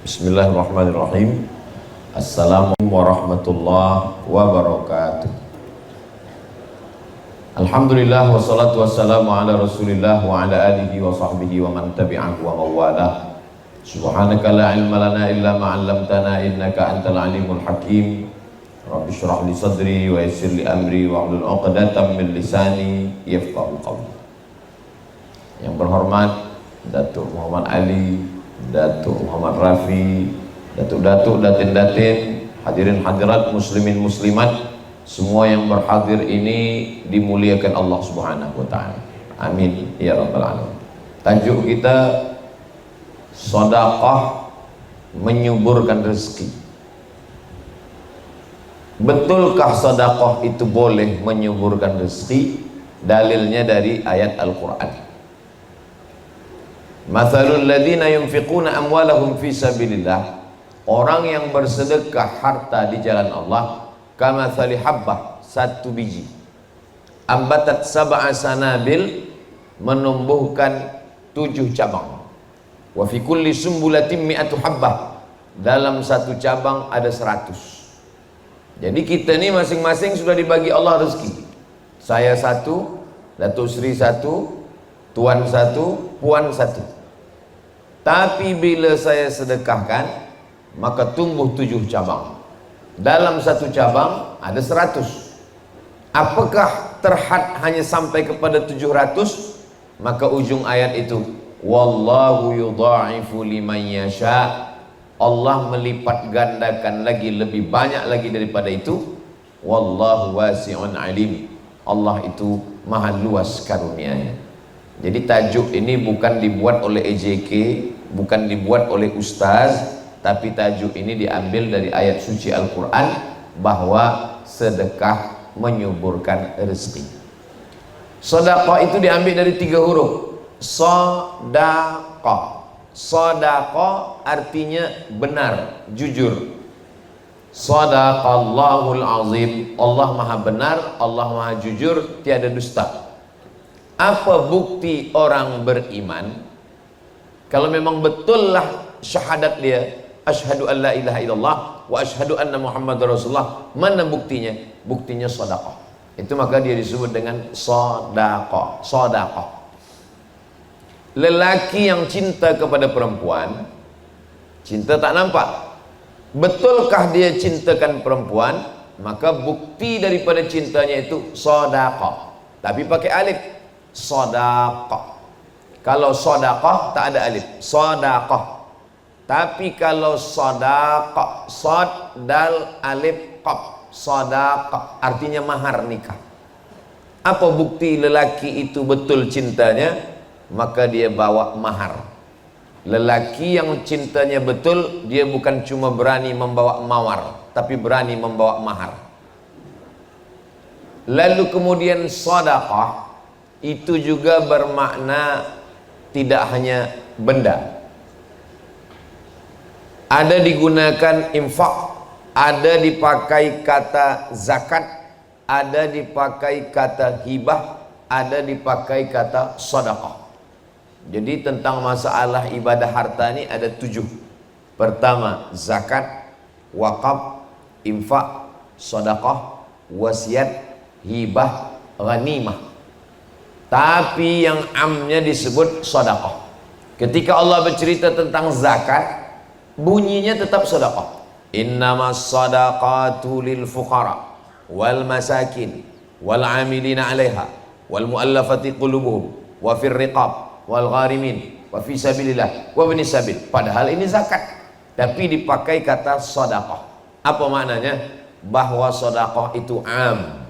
Bismillahirrahmanirrahim. Assalamualaikum warahmatullahi wabarakatuh. Alhamdulillah wassalatu wassalamu ala rasulillah wa ala alihi wa sahbihi wa man tabi'ahu wa mawalah. Subhanaka la ilma lana illa ma 'allamtana innaka antal alimul hakim. Rabbi shrah li sadri wa yassir li amri wa hlul 'uqdatam min lisani yafqahu qawli. Yang berhormat Datuk Muhammad Ali, Datuk Muhammad Rafi, Datuk-datuk, datin-datin, hadirin hadirat, muslimin muslimat, semua yang berhadir ini dimuliakan Allah Subhanahu wa taala. Amin ya rabbal alamin. Tajuk kita sedekah menyuburkan rezeki. Betulkah sedekah itu boleh menyuburkan rezeki? Dalilnya dari ayat Al-Qur'an. Mathalul ladzina yunfiquna amwalahum fi sabilillah, orang yang bersedekah harta di jalan Allah, kamathali habbah, satu biji, ambatat sab'a sanabil, menumbuhkan 7 cabang, wa fi kulli sumbulatin mi'atu habbah, dalam satu cabang ada 100. Jadi kita ni masing-masing sudah dibagi Allah rezeki. Saya 1, Datuk Sri 1, Tuan 1, Puan 1. Tapi bila saya sedekahkan, maka tumbuh 7 cabang. Dalam satu cabang ada 100. Apakah terhad hanya sampai kepada 700? Maka ujung ayat itu, wallahu yudha'ifu liman yasha', Allah melipat gandakan lagi, lebih banyak lagi daripada itu. Wallahu wasi'un alim, Allah itu maha luas karunia-Nya. Jadi tajuk ini bukan dibuat oleh EJK, bukan dibuat oleh ustaz, tapi tajuk ini diambil dari ayat suci Al-Quran, bahwa sedekah menyuburkan rezeki. Sedekah itu diambil dari 3 huruf. Sedekah. Sedekah artinya benar, jujur. Sadaqallahul azim, Allah maha benar, Allah maha jujur, tiada dusta. Apa bukti orang beriman? Kalau memang betullah syahadat dia, asyhadu an la ilaha illallah wa asyhadu anna muhammadar rasulullah, mana buktinya? Buktinya sedekah. Itu maka dia disebut dengan sedekah. Sedekah. Lelaki yang cinta kepada perempuan, cinta tak nampak. Betulkah dia cintakan perempuan? Maka bukti daripada cintanya itu sedekah. Tapi pakai alif. Sedekah. Kalau sedekah tak ada alif, sedekah. Tapi kalau sedekah, sad dal alif qaf, sedekah artinya mahar nikah. Apa bukti lelaki itu betul cintanya? Maka dia bawa mahar. Lelaki yang cintanya betul, dia bukan cuma berani membawa mawar, tapi berani membawa mahar. Lalu kemudian sedekah itu juga bermakna tidak hanya benda. Ada digunakan infak, ada dipakai kata zakat, ada dipakai kata hibah, ada dipakai kata sedekah. Jadi tentang masalah ibadah harta ini ada 7. Pertama, zakat, wakaf, infak, sedekah, wasiat, hibah, ghanimah. Tapi yang amnya disebut sedekah. Ketika Allah bercerita tentang zakat, bunyinya tetap sedekah. Innamas sadaqatu lil fuqara wal masakin wal amilina 'alaiha wal muallafati qulubuhum wa fir riqab wal gharimin wa fi sabilillah wa ibnis sabil. Padahal ini zakat, tapi dipakai kata sedekah. Apa maknanya? Bahwa sedekah itu am.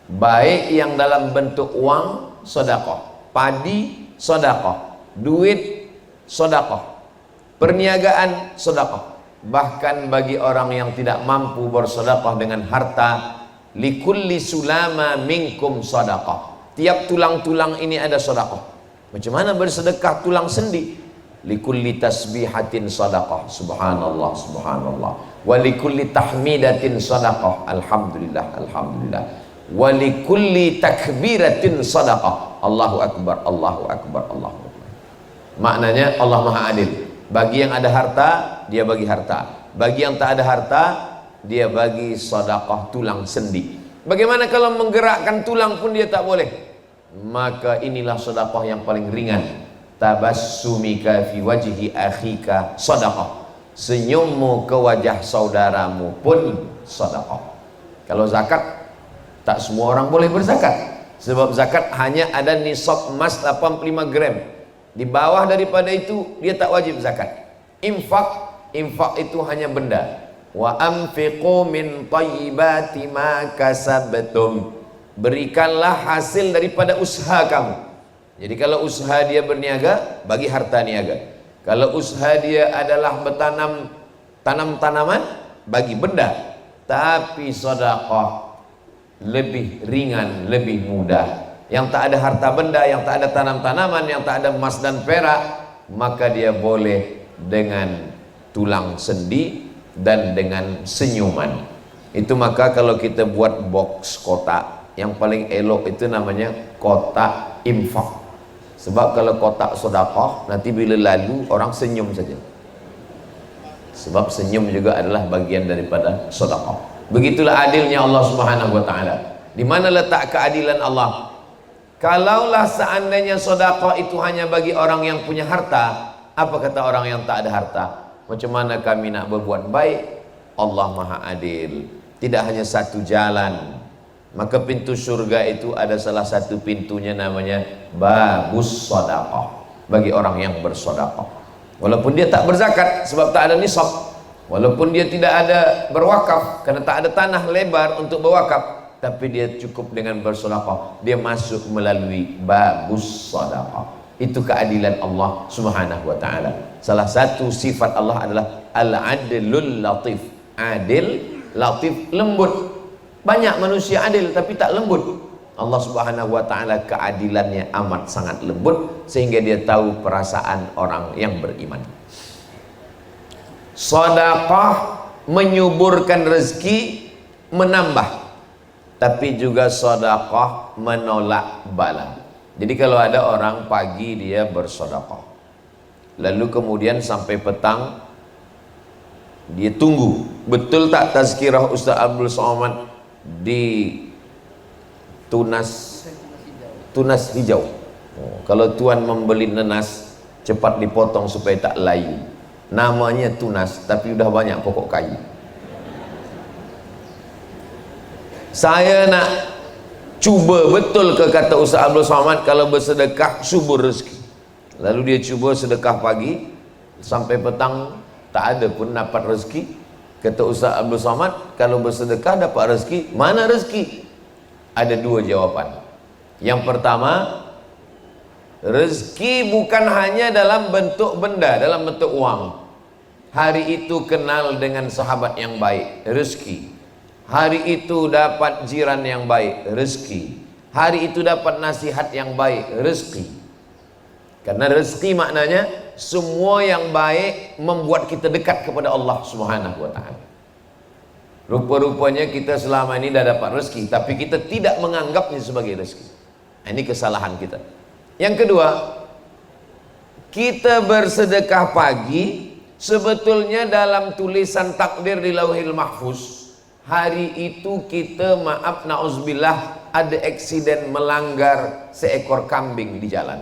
Baik yang dalam bentuk uang, sedekah, padi, sedekah, duit, sedekah, perniagaan, sedekah. Bahkan bagi orang yang tidak mampu bersedekah dengan harta, likulli sulama minkum sedekah. Tiap tulang-tulang ini ada sedekah. Macam mana bersedekah tulang sendi? Likulli tasbihatin sedekah, subhanallah, subhanallah. Wa likulli tahmidatin sedekah, alhamdulillah, alhamdulillah. Walikulli takbiratin sadaqah, Allahu akbar, Allahu akbar, Allahu akbar. Maknanya Allah maha adil. Bagi yang ada harta, dia bagi harta. Bagi yang tak ada harta, dia bagi sedekah tulang sendi. Bagaimana kalau menggerakkan tulang pun dia tak boleh? Maka inilah sedekah yang paling ringan. Tabassumika fi wajhi akhika sedekah. Senyummu ke wajah saudaramu pun sedekah. Kalau zakat, tak semua orang boleh berzakat. Sebab zakat hanya ada nisab emas 85 gram. Di bawah daripada itu dia tak wajib zakat. Infak itu hanya benda. Wa anfiqu min thayyibati ma kasabtum. Berikanlah hasil daripada usaha kamu. Jadi kalau usaha dia berniaga, bagi harta niaga. Kalau usaha dia adalah bertanam tanaman, bagi benda. Tapi sedekah lebih ringan, lebih mudah. Yang tak ada harta benda, yang tak ada tanam-tanaman, yang tak ada emas dan perak, maka dia boleh dengan tulang sendi dan dengan senyuman. Itu maka kalau kita buat box kotak, yang paling elok itu namanya kotak infak. Sebab kalau kotak sedekah, nanti bila lalu orang senyum saja. Sebab senyum juga adalah bagian daripada sedekah. Begitulah adilnya Allah Subhanahu wa taala. Di mana letak keadilan Allah? Kalaulah seandainya sedekah itu hanya bagi orang yang punya harta, apa kata orang yang tak ada harta? Macam mana kami nak berbuat baik? Allah Maha Adil. Tidak hanya satu jalan. Maka pintu surga itu ada salah satu pintunya namanya babus sedekah. Bagi orang yang bersedekah. Walaupun dia tak berzakat sebab tak ada nisab. Walaupun dia tidak ada berwakaf karena tak ada tanah lebar untuk berwakaf, tapi dia cukup dengan bersedekah, dia masuk melalui babus sedekah. Itu keadilan Allah Subhanahu wa taala. Salah satu sifat Allah adalah al-adlul latif. Adil, latif, lembut. Banyak manusia adil tapi tak lembut. Allah Subhanahu wa taala keadilannya amat sangat lembut sehingga dia tahu perasaan orang yang beriman. Sedekah menyuburkan rezeki, menambah, tapi juga sedekah menolak bala. Jadi kalau ada orang pagi dia bersedekah, lalu kemudian sampai petang dia tunggu, betul tak tazkirah Ustaz Abdul Somad di tunas hijau. Kalau tuan membeli nanas, cepat dipotong supaya tak layu. Namanya tunas, tapi udah banyak pokok kayu. Saya nak cuba betul ke kata Ustaz Abdul Somad, kalau bersedekah subur rezeki. Lalu dia cuba sedekah pagi sampai petang tak ada pun dapat rezeki. Kata Ustaz Abdul Somad, kalau bersedekah dapat rezeki, mana rezeki? Ada dua jawapan. Yang pertama, rezeki bukan hanya dalam bentuk benda, dalam bentuk uang. Hari itu kenal dengan sahabat yang baik, rezeki. Hari itu dapat jiran yang baik, rezeki. Hari itu dapat nasihat yang baik, rezeki. Karena rezeki maknanya semua yang baik membuat kita dekat kepada Allah Subhanahu wa taala. Rupa-rupanya kita selama ini dah dapat rezeki, tapi kita tidak menganggapnya sebagai rezeki. Ini kesalahan kita. Yang kedua, kita bersedekah pagi, sebetulnya dalam tulisan takdir di Lauhil Mahfuz, hari itu kita maaf na'udzubillah ada eksiden melanggar seekor kambing di jalan.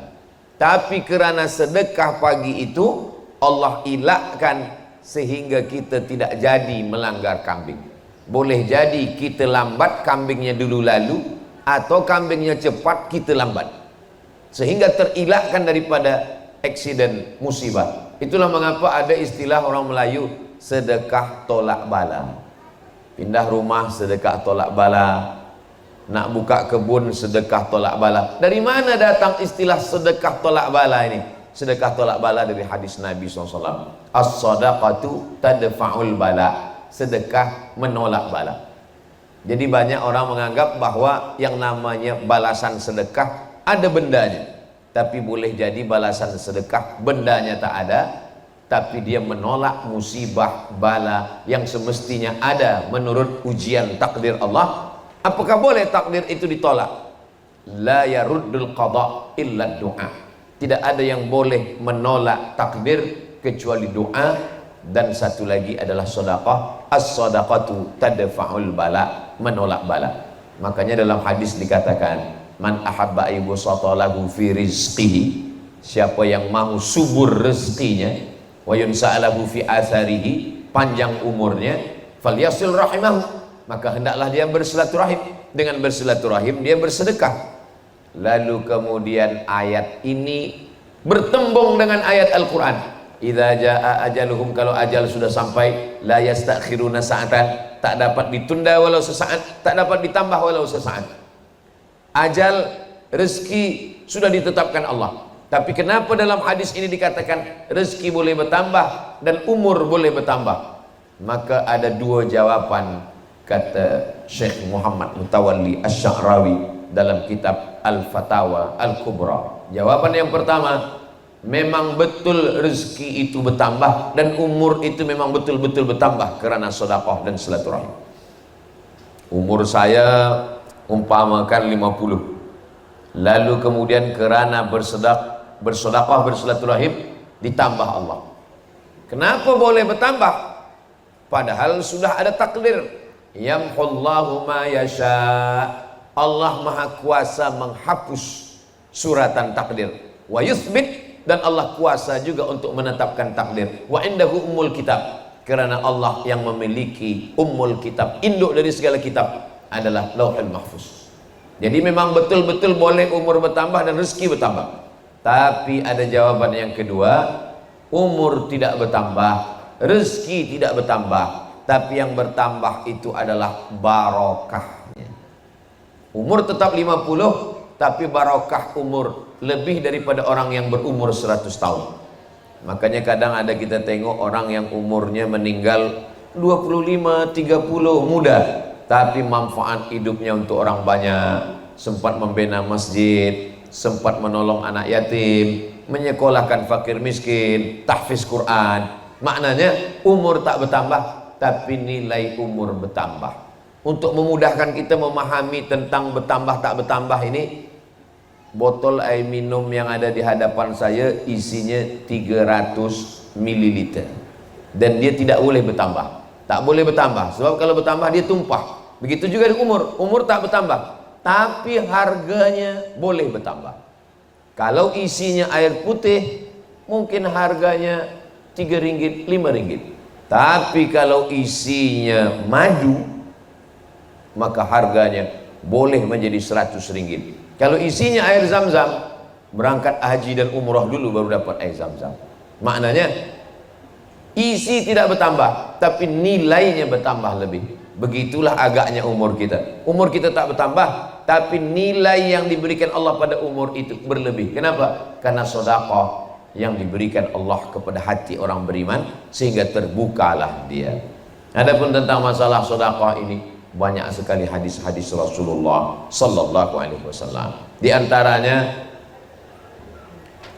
Tapi kerana sedekah pagi itu Allah elakkan sehingga kita tidak jadi melanggar kambing. Boleh jadi kita lambat, kambingnya dulu lalu, atau kambingnya cepat, kita lambat, sehingga terilakkan daripada eksiden musibah. Itulah mengapa ada istilah orang Melayu sedekah tolak bala. Pindah rumah sedekah tolak bala, nak buka kebun sedekah tolak bala. Dari mana datang istilah sedekah tolak bala ini? Sedekah tolak bala dari hadis Nabi SAW. As-sadaqatu tadfa'ul bala. Sedekah menolak bala. Jadi banyak orang menganggap bahwa yang namanya balasan sedekah ada bendanya. Tapi boleh jadi balasan sedekah bendanya tak ada, tapi dia menolak musibah bala yang semestinya ada menurut ujian takdir Allah. Apakah boleh takdir itu ditolak? La yaruddul qada illa du'a. Tidak ada yang boleh menolak takdir kecuali doa, dan satu lagi adalah sedekah. As-sadaqatu tadfa'ul bala, menolak bala. Makanya dalam hadis dikatakan, man ahabba ayyubsata lahu fi rizqihi, siapa yang mau subur rezekinya, wa yunsa'alahu fi atharihi, panjang umurnya, falyasil rahimahu, maka hendaklah dia bersilaturahim. Dengan bersilaturahim dia bersedekah. Lalu kemudian ayat ini bertembung dengan ayat Al-Quran, idza jaa ajaluhum, kalau ajal sudah sampai, la yastakhiruna sa'atan, tak dapat ditunda walau sesaat, tak dapat ditambah walau sesaat. Ajal, rezeki sudah ditetapkan Allah. Tapi kenapa dalam hadis ini dikatakan rezeki boleh bertambah dan umur boleh bertambah? Maka ada dua jawaban, kata Syekh Muhammad Mutawalli Asy-Sya'rawi dalam kitab Al-Fatawa Al-Kubra. Jawaban yang pertama, memang betul rezeki itu bertambah dan umur itu memang betul-betul bertambah karena sedekah dan silaturahim. Umur saya umpamakan 50, lalu kemudian karena bersedekah bersilaturahim ditambah Allah. Kenapa boleh bertambah? Padahal sudah ada takdir. Yamhullahu ma yasha. Allah Maha Kuasa menghapus suratan takdir. Wa yuthbit, dan Allah kuasa juga untuk menetapkan takdir. Wa indahu ummul kitab, karena Allah yang memiliki ummul kitab, induk dari segala kitab, adalah Lauhul Mahfuz. Jadi memang betul-betul boleh umur bertambah dan rezeki bertambah. Tapi ada jawaban yang kedua, umur tidak bertambah, rezeki tidak bertambah, tapi yang bertambah itu adalah barokahnya. Umur tetap 50, tapi barokah umur lebih daripada orang yang berumur 100 tahun. Makanya kadang ada kita tengok orang yang umurnya meninggal 25, 30, muda, tapi manfaat hidupnya untuk orang banyak. Sempat membina masjid, sempat menolong anak yatim, menyekolahkan fakir miskin, tahfiz Quran. Maknanya umur tak bertambah, tapi nilai umur bertambah. Untuk memudahkan kita memahami tentang bertambah tak bertambah ini, botol air minum yang ada di hadapan saya isinya 300 ml dan dia tidak boleh bertambah. Tak boleh bertambah, sebab kalau bertambah dia tumpah. Begitu juga di umur tak bertambah, tapi harganya boleh bertambah. Kalau isinya air putih, mungkin harganya 3 ringgit, 5 ringgit. Tapi kalau isinya madu, maka harganya boleh menjadi 100 ringgit. Kalau isinya air zam-zam, berangkat haji dan umrah dulu baru dapat air zam-zam. Maknanya isi tidak bertambah, tapi nilainya bertambah lebih. Begitulah agaknya umur kita. Umur kita tak bertambah, tapi nilai yang diberikan Allah pada umur itu berlebih. Kenapa? Karena sedekah yang diberikan Allah kepada hati orang beriman, sehingga terbukalah dia. Adapun tentang masalah sedekah ini, banyak sekali hadis-hadis Rasulullah sallallahu alaihi wasallam. Di antaranya,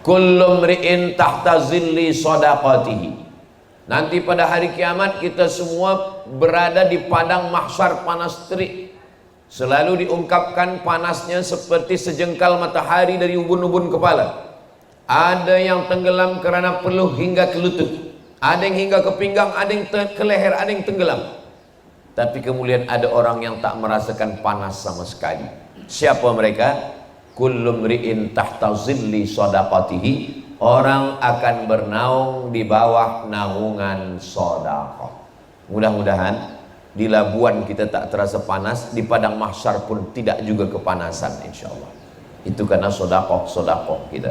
kullu mri'in tahta zilli shadaqatihi. Nanti pada hari kiamat kita semua berada di padang mahsyar panas terik. Selalu diungkapkan panasnya seperti sejengkal matahari dari ubun-ubun kepala. Ada yang tenggelam kerana peluh hingga ke lutut, ada yang hingga ke pinggang, ada yang ke leher, ada yang tenggelam. Tapi kemudian ada orang yang tak merasakan panas sama sekali. Siapa mereka? Kullu mri'in tahta zilli shadaqatihi. Orang akan bernaung di bawah naungan sedekah. Mudah-mudahan di Labuan kita tak terasa panas, di padang mahsyar pun tidak juga kepanasan, insyaallah. Itu karena sedekah kita.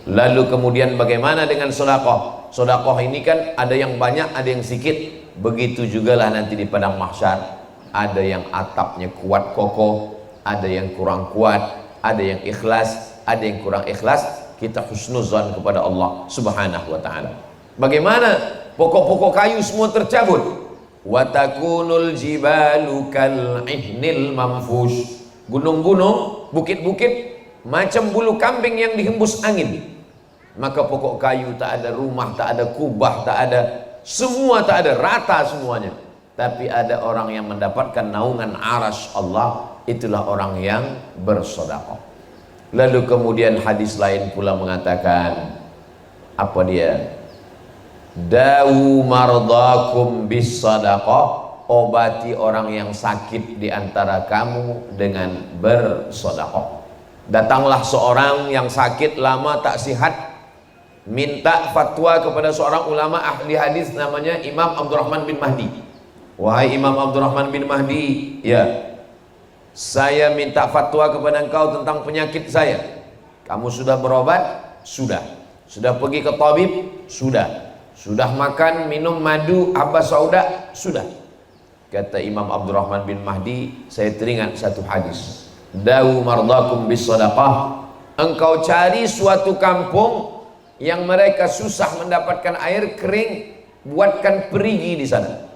Lalu kemudian bagaimana dengan sedekah? Sedekah ini kan ada yang banyak, ada yang sedikit. Begitu jugalah nanti di padang mahsyar, ada yang atapnya kuat kokoh, ada yang kurang kuat, ada yang ikhlas, ada yang kurang ikhlas. Kita husnuzan kepada Allah subhanahu wa ta'ala. Bagaimana? Pokok-pokok kayu semua tercabut. Wa takunul jibalu kal ihnil manfush. Gunung-gunung, bukit-bukit macam bulu kambing yang dihembus angin. Maka pokok kayu tak ada, rumah tak ada, kubah tak ada, semua tak ada, rata semuanya. Tapi ada orang yang mendapatkan naungan arasy Allah, itulah orang yang bersedekah. Lalu kemudian hadis lain pula mengatakan, apa dia? Dawu mardakum bis sadaqah, obati orang yang sakit di antara kamu dengan bersedekah. Datanglah seorang yang sakit lama tak sihat, minta fatwa kepada seorang ulama ahli hadis namanya Imam Abdurrahman bin Mahdi. Wahai Imam Abdurrahman bin Mahdi, ya, saya minta fatwa kepada engkau tentang penyakit saya. Kamu sudah berobat? Sudah. Sudah pergi ke tabib? Sudah. Sudah makan minum madu habas sauda? Sudah. Kata Imam Abdurrahman bin Mahdi, saya teringat satu hadis. Dawu mardakum bis sadaqah. Engkau cari suatu kampung yang mereka susah mendapatkan air kering, buatkan perigi di sana.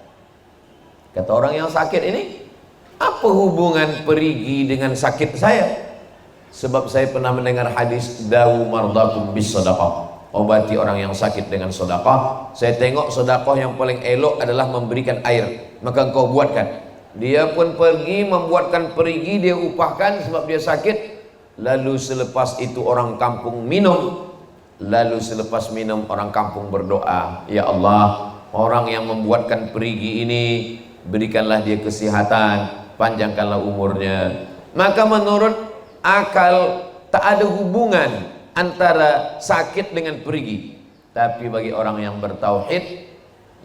Kata orang yang sakit ini, apa hubungan perigi dengan sakit saya? Sebab saya pernah mendengar hadis dawu mardakum bis sadaqah, obati orang yang sakit dengan sedekah. Saya tengok sedekah yang paling elok adalah memberikan air, maka engkau buatkan. Dia pun pergi membuatkan perigi, dia upahkan sebab dia sakit. Lalu selepas itu orang kampung minum. Lalu selepas minum orang kampung berdoa, ya Allah, orang yang membuatkan perigi ini berikanlah dia kesehatan, panjangkanlah umurnya. Maka menurut akal tak ada hubungan antara sakit dengan perigi. Tapi bagi orang yang bertauhid,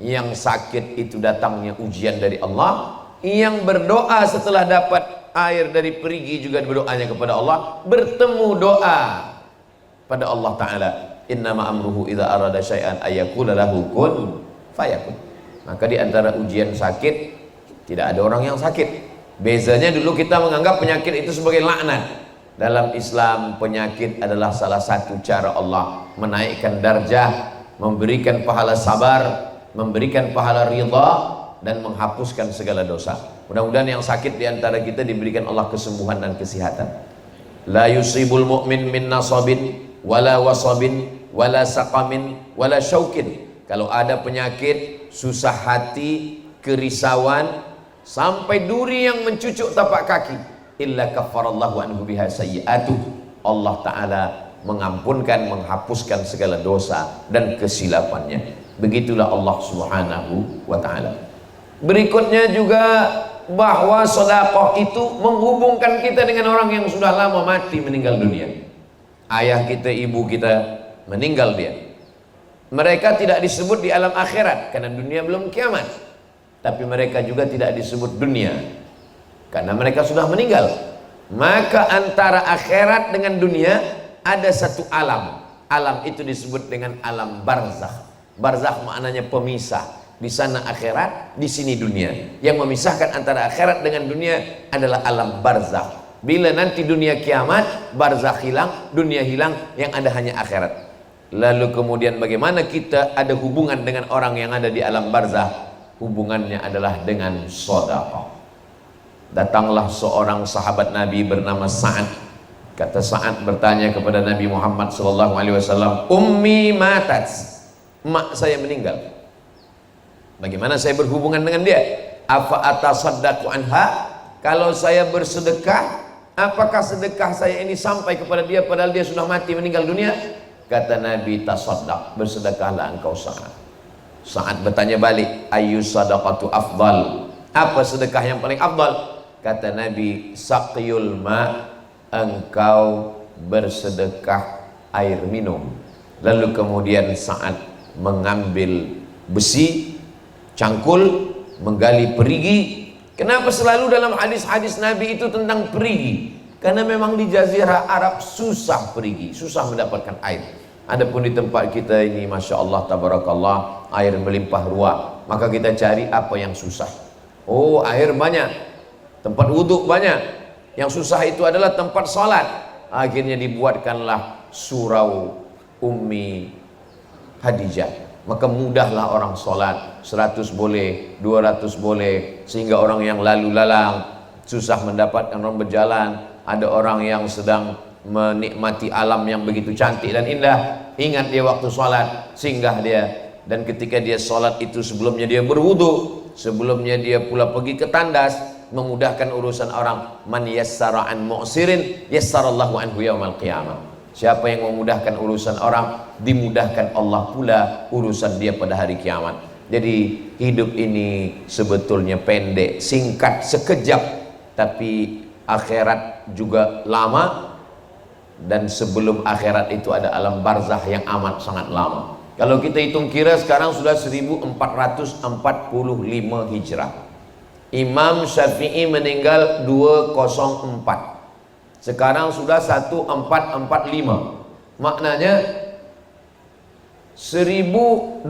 yang sakit itu datangnya ujian dari Allah, yang berdoa setelah dapat air dari perigi juga berdoanya kepada Allah, bertemu doa pada Allah Ta'ala. Innama amruhu idza arada syai'an ayyakula lahu kun fayakun. Maka di antara ujian sakit, tidak ada orang yang sakit. Bezanya dulu kita menganggap penyakit itu sebagai laknat. Dalam Islam penyakit adalah salah satu cara Allah menaikkan darjah, memberikan pahala sabar, memberikan pahala ridha, dan menghapuskan segala dosa. Mudah-mudahan yang sakit di antara kita diberikan Allah kesembuhan dan kesehatan. La yusibul mu'min min nasabin wala wasabin wala saqamin wala syaukin. Kalau ada penyakit, susah hati, kerisauan, sampai duri yang mencucuk tapak kaki, illa kafarallahu anhu biha sayyi'atuh, Allah Ta'ala mengampunkan, menghapuskan segala dosa dan kesilapannya. Begitulah Allah Subhanahu wa Ta'ala. Berikutnya juga bahwa sedekah itu menghubungkan kita dengan orang yang sudah lama mati, meninggal dunia. Ayah kita, ibu kita meninggal dia. Mereka tidak disebut di alam akhirat karena dunia belum kiamat. Tapi mereka juga tidak disebut dunia karena mereka sudah meninggal. Maka antara akhirat dengan dunia ada satu alam. Alam itu disebut dengan alam barzakh. Barzakh maknanya pemisah. Di sana akhirat, di sini dunia. Yang memisahkan antara akhirat dengan dunia adalah alam barzakh. Bila nanti dunia kiamat, barzakh hilang, dunia hilang, yang ada hanya akhirat. Lalu kemudian bagaimana kita ada hubungan dengan orang yang ada di alam barzakh? Hubungannya adalah dengan sedekah. Datanglah seorang sahabat Nabi bernama Sa'ad. Kata Sa'ad bertanya kepada Nabi Muhammad SAW, Ummi matat, mak saya meninggal. Bagaimana saya berhubungan dengan dia? Afa atasaddaqu anha? Kalau saya bersedekah, apakah sedekah saya ini sampai kepada dia padahal dia sudah mati, meninggal dunia? Kata Nabi, tasaddaq, bersedekahlah engkau Sa'ad. Sa'ad bertanya balik, ayyus sadaqatu afdal? Apa sedekah yang paling afdal? Kata Nabi, saqiyul ma, engkau bersedekah air minum. Lalu kemudian Sa'ad mengambil besi, cangkul, menggali perigi. Kenapa selalu dalam hadis-hadis Nabi itu tentang perigi? Karena memang di Jazirah Arab susah perigi, susah mendapatkan air. Adapun di tempat kita ini, Masya Allah, Tabarakallah, air melimpah ruah. Maka kita cari apa yang susah. Oh, air banyak, tempat wudhu banyak. Yang susah itu adalah tempat salat. Akhirnya dibuatkanlah surau Ummi Hadijah. Maka mudahlah orang sholat, 100 boleh, 200 boleh, sehingga orang yang lalu lalang susah mendapatkan, orang berjalan, ada orang yang sedang menikmati alam yang begitu cantik dan indah, ingat dia waktu sholat, singgah dia. Dan ketika dia sholat itu sebelumnya dia berwudu, sebelumnya dia pula pergi ke tandas, memudahkan urusan orang. Man yassara an mu'sirin yassarallahu anhu yaumal qiyamah. Siapa yang memudahkan urusan orang, dimudahkan Allah pula urusan dia pada hari kiamat. Jadi hidup ini sebetulnya pendek, singkat, sekejap, tapi akhirat juga lama, dan sebelum akhirat itu ada alam barzakh yang amat sangat lama. Kalau kita hitung kira sekarang sudah 1445 Hijrah. Imam Syafi'i meninggal 204. Sekarang sudah 1445. Maknanya 1240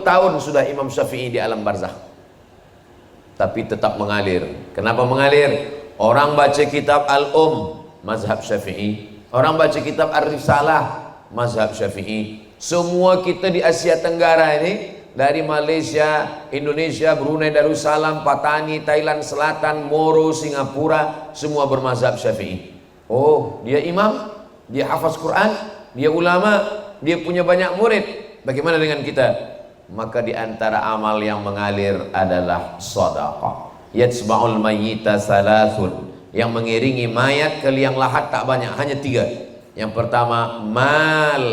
tahun sudah Imam Syafi'i di alam barzakh. Tapi tetap mengalir. Kenapa mengalir? Orang baca kitab mazhab Syafi'i. Orang baca kitab Ar-Risalah, mazhab Syafi'i. Semua kita di Asia Tenggara ini, dari Malaysia, Indonesia, Brunei Darussalam, Patani, Thailand Selatan, Moro, Singapura, semua bermazhab Syafi'i. Oh, dia imam, dia hafaz Quran, dia ulama, dia punya banyak murid. Bagaimana dengan kita? Maka di antara amal yang mengalir adalah sedekah. Yatsba'ul mayyita salasun. Yang mengiringi mayat ke liang lahat tak banyak, hanya 3. Yang pertama mal,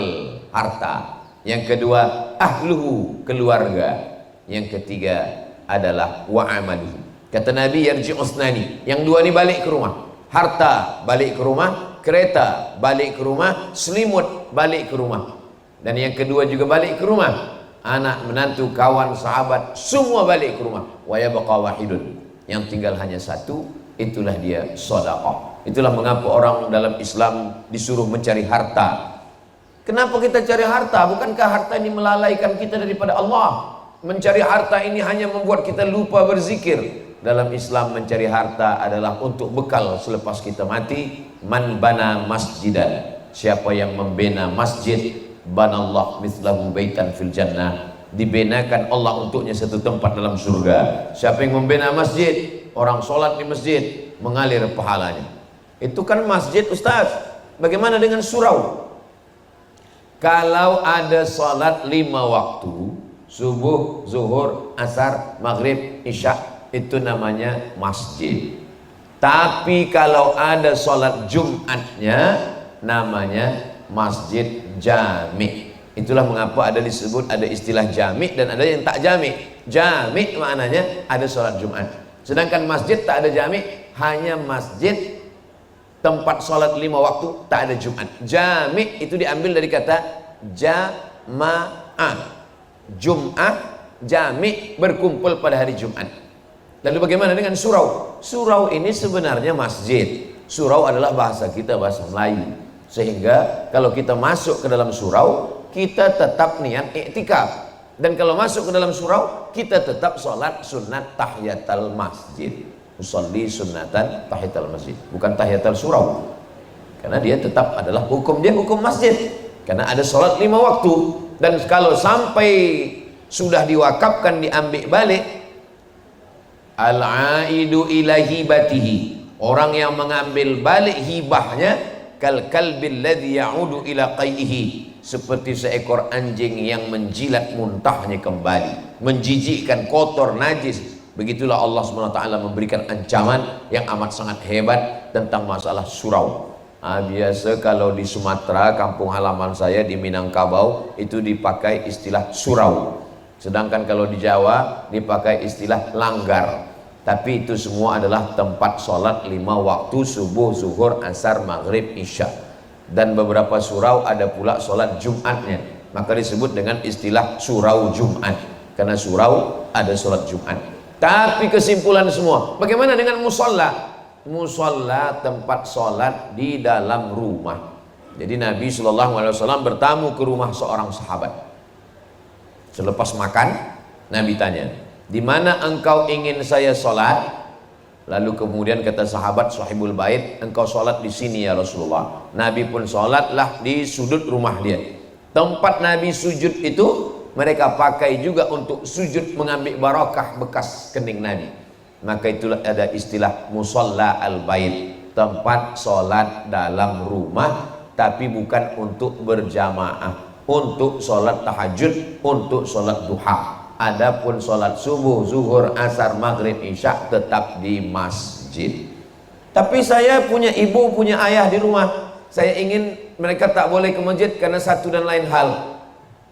harta. Yang kedua ahluhu, keluarga. Yang ketiga adalah wa amaluhu. Kata Nabi yarji'u usnani, yang 2 ni balik ke rumah. Harta balik ke rumah, kereta balik ke rumah, selimut balik ke rumah. Dan yang kedua juga balik ke rumah. Anak, menantu, kawan, sahabat, semua balik ke rumah. Wa yabqa wahidun, yang tinggal hanya 1, itulah dia sedekah. Itulah mengapa orang dalam Islam disuruh mencari harta. Kenapa kita cari harta? Bukankah harta ini melalaikan kita daripada Allah? Mencari harta ini hanya membuat kita lupa berzikir. Dalam Islam mencari harta adalah untuk bekal selepas kita mati. Man bana masjidan, siapa yang membina masjid, banallah mithlahu baitan fil jannah, dibenakan Allah untuknya satu tempat dalam surga. Siapa yang membina masjid, orang sholat di masjid, mengalir pahalanya. Itu kan masjid, Ustaz. Bagaimana dengan surau? Kalau ada sholat 5 waktu, subuh, zuhur, asar, maghrib, isya, itu namanya masjid. Tapi kalau ada sholat Jumatnya, namanya masjid jami. Itulah mengapa ada disebut, ada istilah jami dan ada yang tak jami. Jami maknanya ada sholat Jumat. Sedangkan masjid tak ada jami, hanya masjid tempat sholat 5 waktu, tak ada Jumat. Jami itu diambil dari kata jama'ah. Jum'ah, jami, berkumpul pada hari Jumat. Lalu bagaimana dengan surau? Surau ini sebenarnya masjid. Surau adalah bahasa kita, bahasa Melayu. Sehingga kalau kita masuk ke dalam surau, kita tetap niat iktikaf. Dan kalau masuk ke dalam surau, kita tetap sholat sunat tahiyatul masjid. Usolli sunnatan tahiyatul masjid, bukan tahiyatul surau. Karena dia tetap adalah hukum dia, hukum masjid. Karena ada sholat 5 waktu. Dan kalau sampai sudah diwakafkan, diambil balik, al-aidu ila hibatihi, orang yang mengambil balik hibahnya, kal kalbil ladzi ya'udu ila qaihi, seperti seekor anjing yang menjilat muntahnya kembali, menjijikkan, kotor, najis. Begitulah Allah SWT memberikan ancaman yang amat sangat hebat tentang masalah surau. Biasa kalau di Sumatera, kampung halaman saya di Minangkabau, itu dipakai istilah surau. Sedangkan kalau di Jawa dipakai istilah langgar. Tapi itu semua adalah tempat sholat 5 waktu, subuh, zuhur, asar, maghrib, isya. Dan beberapa surau ada pula sholat Jumatnya. Maka disebut dengan istilah surau Jumat. Karena surau ada sholat Jumat. Tapi kesimpulan semua, bagaimana dengan musola? Musola tempat sholat di dalam rumah. Jadi Nabi SAW bertamu ke rumah seorang sahabat. Selepas makan, Nabi tanya, di mana engkau ingin saya sholat? Lalu kemudian kata sahabat sahibul bait, engkau sholat di sini ya Rasulullah. Nabi pun sholatlah di sudut rumah dia. Tempat Nabi sujud itu mereka pakai juga untuk sujud, mengambil barakah bekas kening Nabi. Maka itulah ada istilah musalla al-bait, tempat sholat dalam rumah, tapi bukan untuk berjamaah, untuk sholat tahajud, untuk sholat duha. Adapun sholat subuh, zuhur, asar, maghrib, isya tetap di masjid. Tapi saya punya ibu, punya ayah di rumah, saya ingin mereka tak boleh ke masjid karena satu dan lain hal.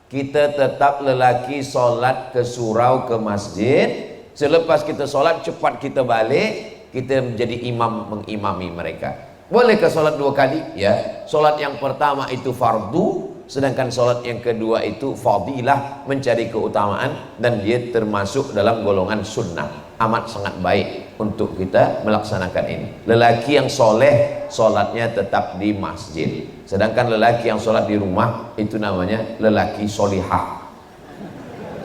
Kita tetap lelaki solat ke surau ke masjid. Selepas kita solat cepat kita balik, kita menjadi imam mengimami mereka. Bolehkah solat 2 kali? Ya. Solat yang pertama itu fardu, sedangkan solat yang kedua itu fadilah, mencari keutamaan, dan dia termasuk dalam golongan sunnah. Amat sangat baik untuk kita melaksanakan ini. Lelaki yang soleh solatnya tetap di masjid, sedangkan lelaki yang solat di rumah itu namanya lelaki solihah.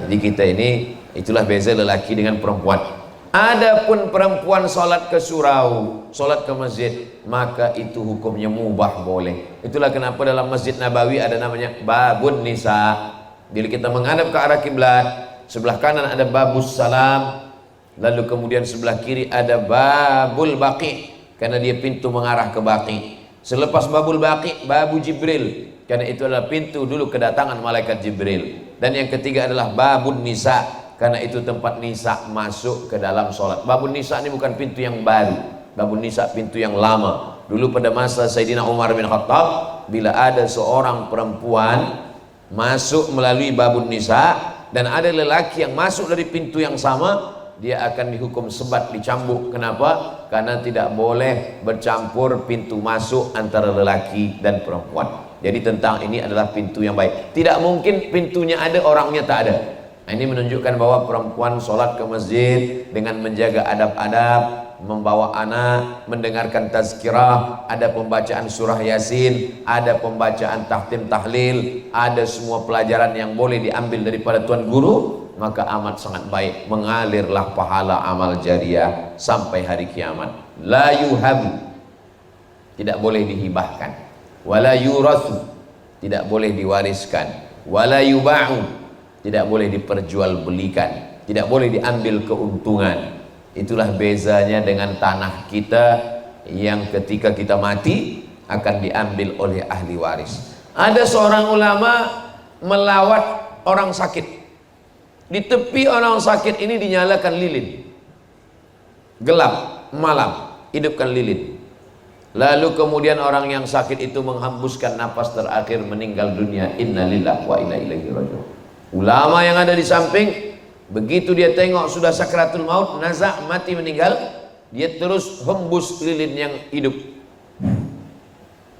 Jadi kita ini, itulah beza lelaki dengan perempuan. Adapun perempuan solat ke surau, solat ke masjid, maka itu hukumnya mubah, boleh. Itulah kenapa dalam Masjid Nabawi ada namanya babun nisa. Bila kita menghadap ke arah kiblat, sebelah kanan ada babus salam, lalu kemudian sebelah kiri ada babul baqi, karena dia pintu mengarah ke baqi. Selepas babul baqi, babu Jibril, karena itu adalah pintu dulu kedatangan malaikat Jibril. Dan yang ketiga adalah babun nisa, karena itu tempat nisa masuk ke dalam sholat. Babun nisa ini bukan pintu yang baru, babun nisa pintu yang lama. Dulu pada masa Sayyidina Umar bin Khattab, bila ada seorang perempuan masuk melalui babun nisa dan ada lelaki yang masuk dari pintu yang sama, dia akan dihukum sebat, dicambuk. Kenapa? Karena tidak boleh bercampur pintu masuk antara lelaki dan perempuan. Jadi tentang ini adalah pintu yang baik. Tidak mungkin pintunya ada, orangnya tak ada. Nah, ini menunjukkan bahwa perempuan sholat ke masjid dengan menjaga adab-adab, membawa anak, mendengarkan tazkirah, ada pembacaan surah Yasin, ada pembacaan tahtim tahlil, ada semua pelajaran yang boleh diambil daripada tuan guru, maka amat sangat baik. Mengalirlah pahala amal jariah sampai hari kiamat. La yuhabu, tidak boleh dihibahkan. Wala yurathu, tidak boleh diwariskan. Wala yuba'u, tidak boleh diperjualbelikan, tidak boleh diambil keuntungan. Itulah bezanya dengan tanah kita yang ketika kita mati akan diambil oleh ahli waris. Ada seorang ulama melawat orang sakit. Di tepi orang sakit ini dinyalakan lilin. Gelap malam, hidupkan lilin. Lalu kemudian orang yang sakit itu menghembuskan napas terakhir, meninggal dunia. Innalillahi wa inna ilaihi raji'un. Ulama yang ada di samping, begitu dia tengok sudah sakratul maut, nazak, mati, meninggal, dia terus hembus lilin yang hidup.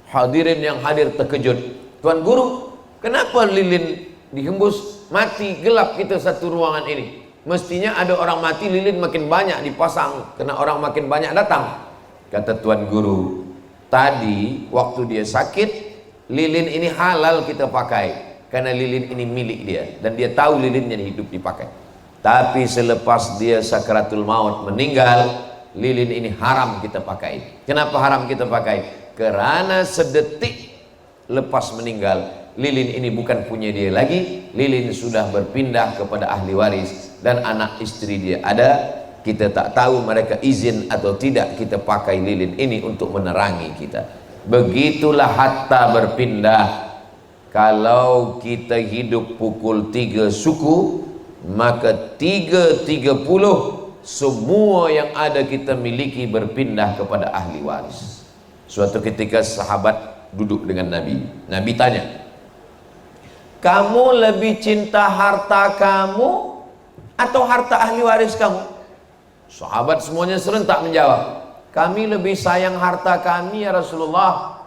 Hadirin yang hadir terkejut. Tuan guru, kenapa lilin dihembus? Mati, gelap kita satu ruangan ini. Mestinya ada orang mati, lilin makin banyak dipasang, karena orang makin banyak datang. Kata tuan guru, tadi waktu dia sakit, lilin ini halal kita pakai, karena lilin ini milik dia, dan dia tahu lilinnya hidup dipakai. Tapi selepas dia sakratul maut, meninggal, lilin ini haram kita pakai. Kenapa haram kita pakai? Karena sedetik lepas meninggal, lilin ini bukan punya dia lagi. Lilin sudah berpindah kepada ahli waris, dan anak istri dia ada. Kita tak tahu mereka izin atau tidak kita pakai lilin ini untuk menerangi kita. Begitulah hatta berpindah. Kalau kita hidup pukul 3 suku, maka 3.30 semua yang ada kita miliki berpindah kepada ahli waris. Suatu ketika sahabat duduk dengan Nabi. Nabi tanya, kamu lebih cinta harta kamu atau harta ahli waris kamu? Sahabat semuanya serentak menjawab, kami lebih sayang harta kami ya Rasulullah.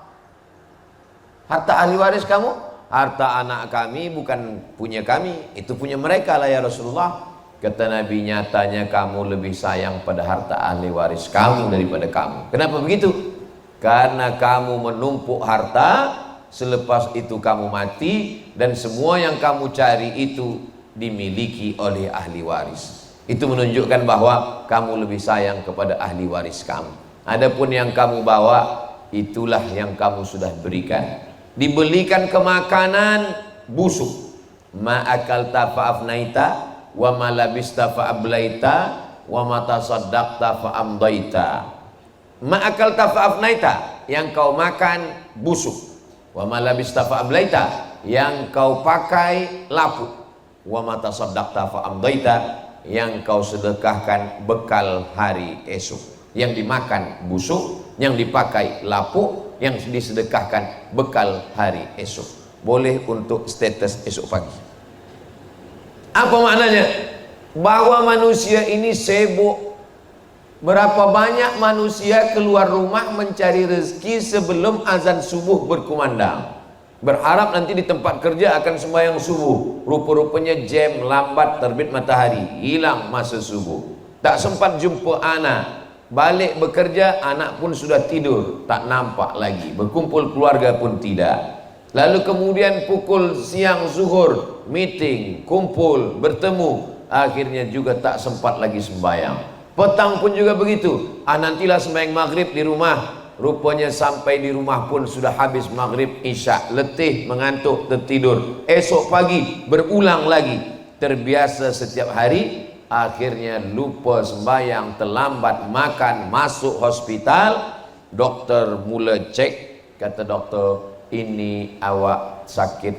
Harta ahli waris kamu? Harta anak kami bukan punya kami, itu punya mereka lah ya Rasulullah. Kata Nabi, nyatanya kamu lebih sayang pada harta ahli waris kamu daripada kamu. Kenapa begitu? Karena kamu menumpuk harta, selepas itu kamu mati, dan semua yang kamu cari itu dimiliki oleh ahli waris. Itu menunjukkan bahwa kamu lebih sayang kepada ahli waris kamu. Adapun yang kamu bawa, itulah yang kamu sudah berikan. Dibelikan ke makanan busuk. Ma akalta fa'afnaita, wa ma labista fa'ablaita, wa ma tasaddaqta fa'amdaita. Ma akalta fa'afnaita, yang kau makan busuk. Wa ma labista fa'ablaita, yang kau pakai lapuk. Wa ma tasaddaqta fa'amdaita, yang kau sedekahkan bekal hari esok. Yang dimakan busuk, yang dipakai lapuk, yang disedekahkan bekal hari esok. Boleh untuk status esok pagi. Apa maknanya? Bahwa manusia ini sibuk. Berapa banyak manusia keluar rumah mencari rezeki sebelum azan subuh berkumandang, berharap nanti di tempat kerja akan sembahyang subuh. Rupa-rupanya jam lambat, terbit matahari, hilang masa subuh. Tak sempat jumpa anak. Balik bekerja, anak pun sudah tidur, tak nampak lagi. Berkumpul keluarga pun tidak. Lalu kemudian pukul siang zuhur, meeting, kumpul, bertemu. Akhirnya juga tak sempat lagi sembahyang. Petang pun juga begitu. Nantilah sembahyang maghrib di rumah. Rupanya sampai di rumah pun sudah habis maghrib isya. Letih, mengantuk, tertidur. Esok pagi berulang lagi. Terbiasa setiap hari. Akhirnya lupa sembahyang, terlambat makan, masuk hospital. Dokter mula cek. Kata dokter, ini awak sakit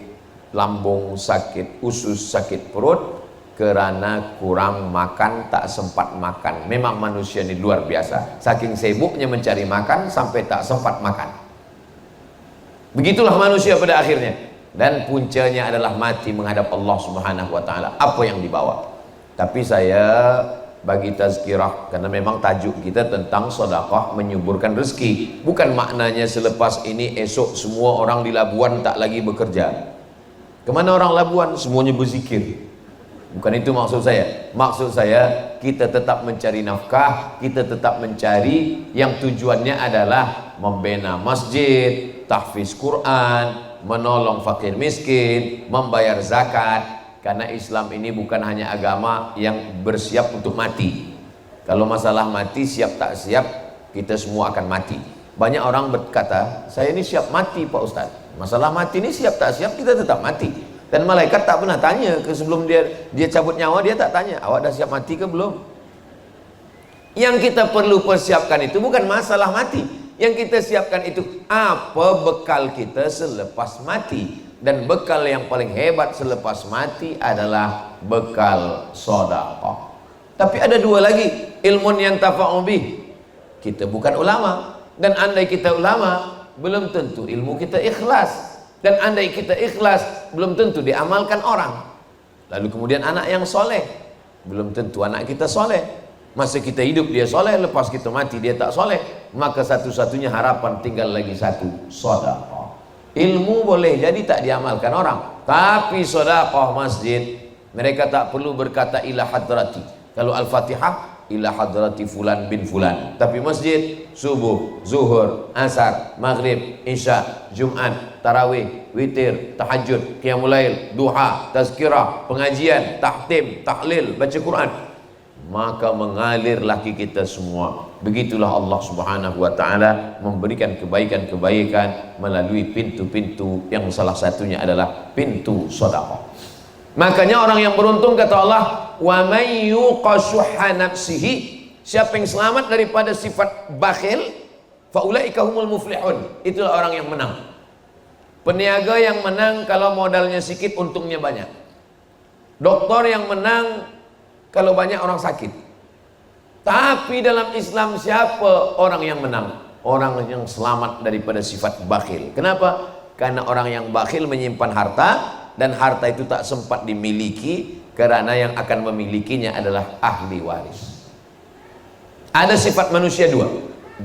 lambung, sakit usus, sakit perut kerana kurang makan, tak sempat makan. Memang manusia ini luar biasa, saking sibuknya mencari makan sampai tak sempat makan. Begitulah manusia pada akhirnya. Dan puncanya adalah mati menghadap Allah Subhanahu wa ta'ala. Apa yang dibawa? Tapi saya bagi tazkirah, karena memang tajuk kita tentang sedekah menyuburkan rezeki. Bukan maknanya selepas ini esok semua orang di Labuan tak lagi bekerja. Kemana orang Labuan? Semuanya berzikir. Bukan itu maksud saya. Maksud saya kita tetap mencari nafkah, kita tetap mencari yang tujuannya adalah membina masjid, tahfiz Quran, menolong fakir miskin, membayar zakat. Karena Islam ini bukan hanya agama yang bersiap untuk mati. Kalau masalah mati, siap tak siap, kita semua akan mati. Banyak orang berkata, saya ini siap mati Pak Ustaz. Masalah mati ini siap tak siap, kita tetap mati. Dan malaikat tak pernah tanya ke sebelum dia cabut nyawa, dia tak tanya, awak dah siap mati ke belum? Yang kita perlu persiapkan itu bukan masalah mati. Yang kita siapkan itu apa bekal kita selepas mati. Dan bekal yang paling hebat selepas mati adalah bekal sedekah. Tapi ada dua lagi, ilmun yang tafa'u bih. Kita bukan ulama, dan andai kita ulama, belum tentu ilmu kita ikhlas. Dan andai kita ikhlas, belum tentu diamalkan orang. Lalu kemudian anak yang soleh, belum tentu anak kita soleh. Masa kita hidup dia soleh, lepas kita mati dia tak soleh, maka satu-satunya harapan tinggal lagi satu, sedekah. Ilmu boleh jadi tak diamalkan orang, tapi sedekah masjid, mereka tak perlu berkata ila hadrati. Kalau Al-Fatihah ila hadrati fulan bin fulan, tapi masjid subuh, zuhur, asar, maghrib, isya, Jumat, tarawih, witir, tahajud, qiyamul lail, duha, tazkirah, pengajian, tahtim, tahlil, baca Quran, maka mengalir laki kita semua. Begitulah Allah Subhanahu wa ta'ala memberikan kebaikan-kebaikan melalui pintu-pintu yang salah satunya adalah pintu sedekah. Makanya orang yang beruntung kata Allah, wa may yuqashuha nafsihi, siapa yang selamat daripada sifat bakhil, faulaika humul muflihun, itulah orang yang menang. Peniaga yang menang kalau modalnya sedikit untungnya banyak. Doktor yang menang kalau banyak orang sakit. Tapi dalam Islam siapa orang yang menang? Orang yang selamat daripada sifat bakhil. Kenapa? Karena orang yang bakhil menyimpan harta, dan harta itu tak sempat dimiliki karena yang akan memilikinya adalah ahli waris. Ada sifat manusia dua,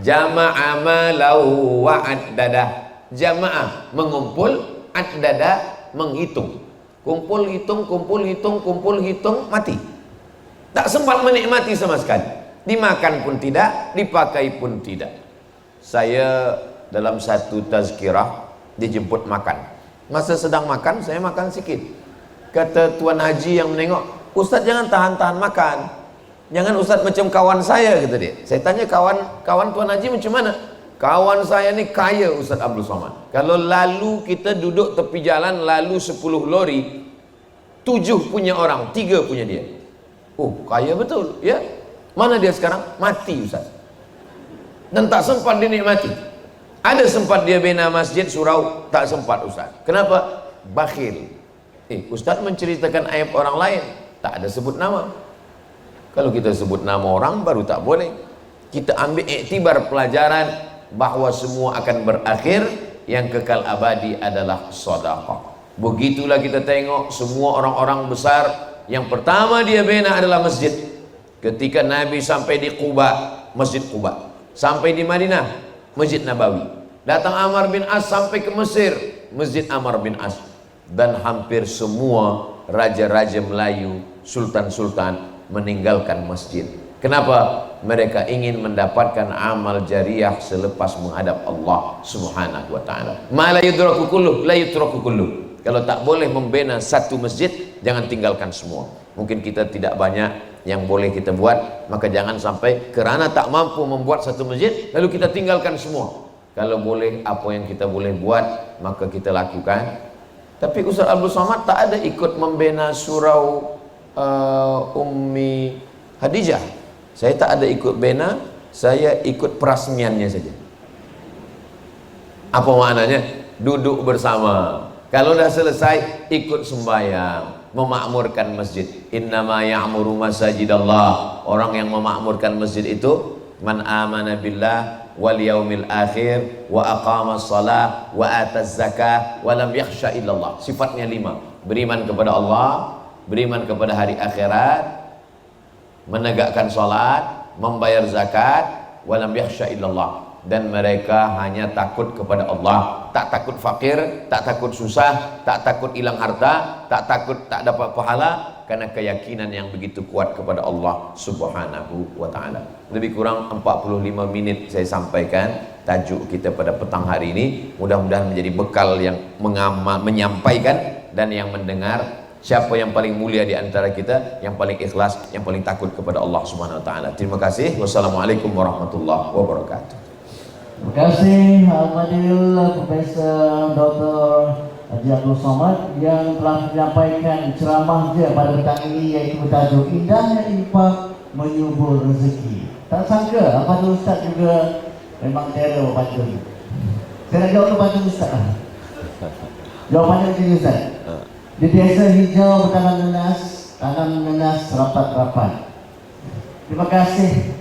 jama'a malahu wa addada. Jamaah mengumpul, addada menghitung. Kumpul hitung, kumpul hitung, kumpul hitung, mati. Tak sempat menikmati sama sekali. Dimakan pun tidak, dipakai pun tidak. Saya dalam satu tazkirah dijemput makan. Masa sedang makan, saya makan sikit. Kata Tuan Haji yang menengok, Ustaz jangan tahan-tahan makan. Jangan Ustaz macam kawan saya, kata dia. Saya tanya kawan Tuan Haji macam mana? Kawan saya ni kaya Ustaz Abdul Somad. Kalau lalu kita duduk tepi jalan, lalu 10 lori, 7 punya orang, 3 punya dia. Oh, kaya betul, ya. Mana dia sekarang? Mati Ustaz. Dan tak sempat dinikmati. Ada sempat dia bina masjid surau, tak sempat Ustaz. Kenapa? Bakhil. Ustaz menceritakan aib orang lain, tak ada sebut nama. Kalau kita sebut nama orang baru tak boleh. Kita ambil iktibar pelajaran, bahwa semua akan berakhir, yang kekal abadi adalah sedekah. Begitulah kita tengok semua orang-orang besar, yang pertama dia bina adalah masjid. Ketika Nabi sampai di Quba, Masjid Quba. Sampai di Madinah, Masjid Nabawi. Datang Amr bin As sampai ke Mesir, Masjid Amr bin As. Dan hampir semua raja-raja Melayu, sultan-sultan meninggalkan masjid. Kenapa? Mereka ingin mendapatkan amal jariah selepas menghadap Allah Subhanahu wa taala. Ma la yudraku kulluh, la yutraku kulluh. Kalau tak boleh membina satu masjid, jangan tinggalkan semua. Mungkin kita tidak banyak yang boleh kita buat, maka jangan sampai kerana tak mampu membuat satu masjid lalu kita tinggalkan semua. Kalau boleh apa yang kita boleh buat, maka kita lakukan. Tapi Ustaz Abdul Somad tak ada ikut membina surau Ummi Hadijah. Saya tak ada ikut bina, saya ikut perasmiannya saja. Apa maknanya? Duduk bersama. Kalau dah selesai, ikut sembahyang, memakmurkan masjid. Innama ya'muru masajidallah. Orang yang memakmurkan masjid itu man amana billah wal yaumil akhir wa aqama shalah wa ataz zakah wa lam yakhsha illallah. Sifatnya 5. Beriman kepada Allah, beriman kepada hari akhirat, menegakkan salat, membayar zakat, wa lam yakhsha illallah. Dan mereka hanya takut kepada Allah, tak takut fakir, tak takut susah, tak takut hilang harta, tak takut tak dapat pahala, karena keyakinan yang begitu kuat kepada Allah Subhanahu wa ta'ala. Lebih kurang 45 menit saya sampaikan tajuk kita pada petang hari ini. Mudah-mudahan menjadi bekal yang menyampaikan dan yang mendengar. Siapa yang paling mulia di antara kita, yang paling ikhlas, yang paling takut kepada Allah Subhanahu wa ta'ala. Terima kasih. Wassalamualaikum warahmatullahi wabarakatuh. Terima kasih Al-Fadil Profesor Dr. Haji Abdul Somad yang telah menyampaikan ceramahnya pada petang ini, yaitu bertajuk Indahnya Infak Menyubur Rezeki. Tak sangka Al-Fadil Ustaz juga memang teror baca. Saya nak jawab kepada Ustaz. Jawapannya begini Ustaz. Dia biasa hijau bertanam nenas rapat-rapat. Terima kasih.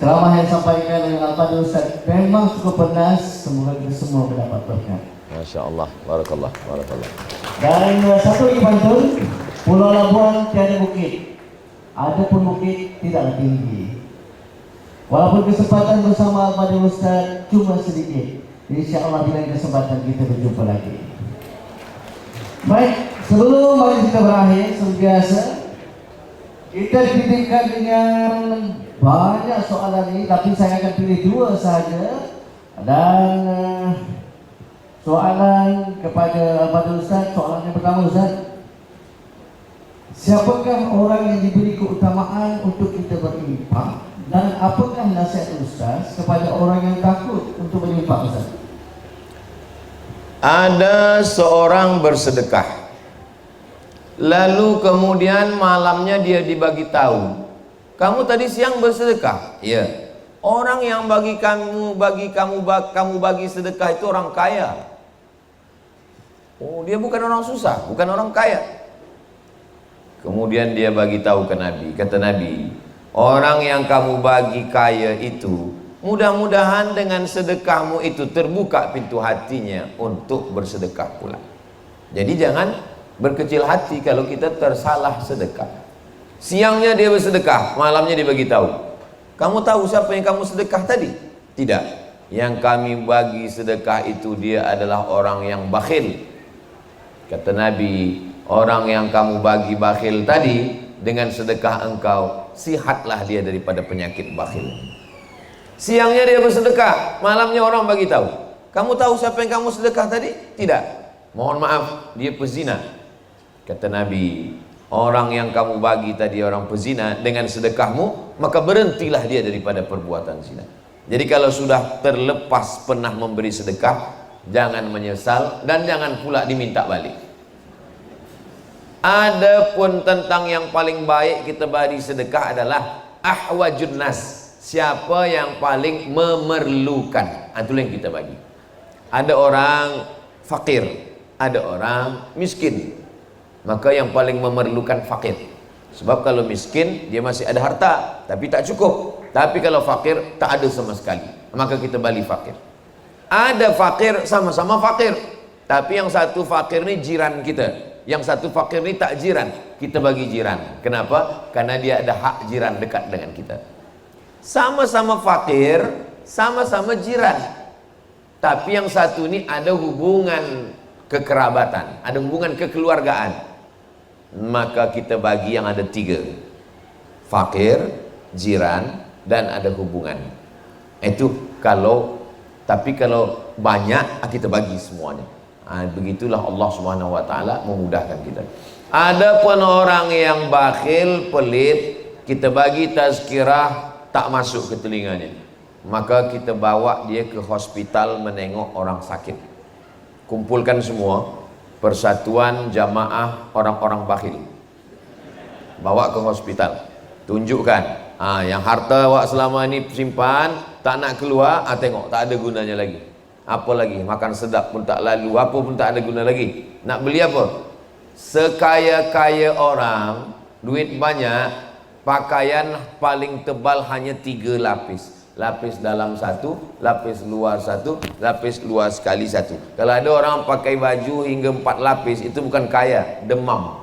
Ceramah yang disampaikan oleh Al-Fadil Ustaz memang cukup penas. Semoga kita semua mendapat berkat. Masya Allah, barakallah, barakallah. Dan satu lagi pantun, Pulau Labuan tiada bukit, adapun bukit tidaklah tinggi. Walaupun kesempatan bersama Al-Fadil Ustaz cuma sedikit, insya Allah di lain kesempatan kita berjumpa lagi. Baik, sebelum mari kita berakhir, seperti biasa kita dipilihkan dengan banyak soalan ini, tapi saya akan pilih 2 saja. Dan soalan kepada Al-Fadil Ustaz, soalan yang pertama Ustaz, siapakah orang yang diberi keutamaan untuk kita berinfak, dan apakah nasihat Ustaz kepada orang yang takut untuk berinfak Ustaz? Ada seorang bersedekah, lalu kemudian malamnya dia dibagi tahu, kamu tadi siang bersedekah. Iya. Orang yang kamu bagi sedekah itu orang kaya. Oh, dia bukan orang susah, bukan orang kaya. Kemudian dia bagi tahu ke Nabi. Kata Nabi, orang yang kamu bagi kaya itu, mudah-mudahan dengan sedekahmu itu terbuka pintu hatinya untuk bersedekah pula. Jadi jangan berkecil hati kalau kita tersalah sedekah. Siangnya dia bersedekah, malamnya dia bagi tahu. Kamu tahu siapa yang kamu sedekah tadi? Tidak. Yang kami bagi sedekah itu dia adalah orang yang bakhil. Kata Nabi, orang yang kamu bagi bakhil tadi, dengan sedekah engkau, sihatlah dia daripada penyakit bakhil. Siangnya dia bersedekah, malamnya orang bagi tahu. Kamu tahu siapa yang kamu sedekah tadi? Tidak. Mohon maaf, dia pezina. Kata Nabi, orang yang kamu bagi tadi orang pezina, dengan sedekahmu maka berhentilah dia daripada perbuatan zina. Jadi kalau sudah terlepas pernah memberi sedekah, jangan menyesal dan jangan pula diminta balik. Adapun tentang yang paling baik kita bagi sedekah adalah ahwajun nas, siapa yang paling memerlukan, itulah yang kita bagi. Ada orang fakir, ada orang miskin, maka yang paling memerlukan fakir. Sebab kalau miskin dia masih ada harta tapi tak cukup, tapi kalau fakir tak ada sama sekali. maka kita balik fakir. Ada fakir, sama-sama fakir, tapi yang satu fakir ini jiran kita, yang satu fakir ini tak jiran, kita bagi jiran. Kenapa? Karena dia ada hak jiran dekat dengan kita. Sama-sama fakir, sama-sama jiran, tapi yang satu ini ada hubungan kekerabatan, ada hubungan kekeluargaan, maka kita bagi yang ada 3: fakir, jiran, dan ada hubungan. Itu kalau, tapi kalau banyak kita bagi semuanya. Begitulah Allah Subhanahu wa taala memudahkan kita. Adapun orang yang bakhil, pelit, kita bagi tazkirah tak masuk ke telinganya, maka kita bawa dia ke hospital menengok orang sakit. Kumpulkan semua persatuan jamaah orang-orang bakhil, bawa ke hospital, tunjukkan, yang harta awak selama ini simpan tak nak keluar, tengok tak ada gunanya lagi. Apa lagi? Makan sedap pun tak lalu, apa pun tak ada guna lagi. Nak beli apa? Sekaya-kaya orang, duit banyak, pakaian paling tebal hanya 3 lapis. Lapis dalam 1, lapis luar 1, lapis luar sekali 1. Kalau ada orang pakai baju hingga 4 lapis, itu bukan kaya, demam.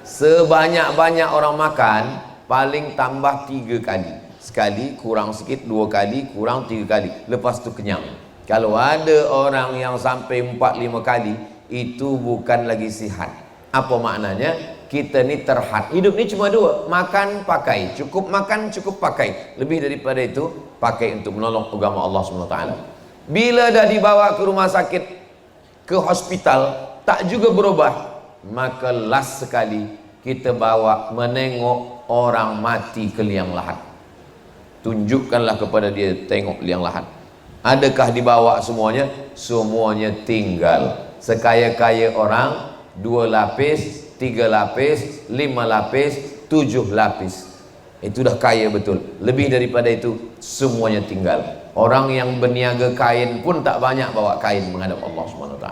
Sebanyak-banyak orang makan, paling tambah 3 kali. Sekali, kurang sikit, 2 kali, kurang 3 kali, lepas tu kenyang. Kalau ada orang yang sampai 4-5 kali, itu bukan lagi sihat. Apa maknanya? Kita ni terhad. Hidup ni cuma 2, makan, pakai. Cukup makan, cukup pakai. Lebih daripada itu, pakai untuk menolong agama Allah SWT. Bila dah dibawa ke rumah sakit, ke hospital, tak juga berubah, maka last sekali kita bawa menengok orang mati ke liang lahat. Tunjukkanlah kepada dia, tengok liang lahat. Adakah dibawa semuanya? Semuanya tinggal. Sekaya-kaya orang, 2 lapis, 3 lapis, 5 lapis, 7 lapis. Itu dah kaya betul. Lebih daripada itu, semuanya tinggal. Orang yang berniaga kain pun tak banyak bawa kain menghadap Allah SWT.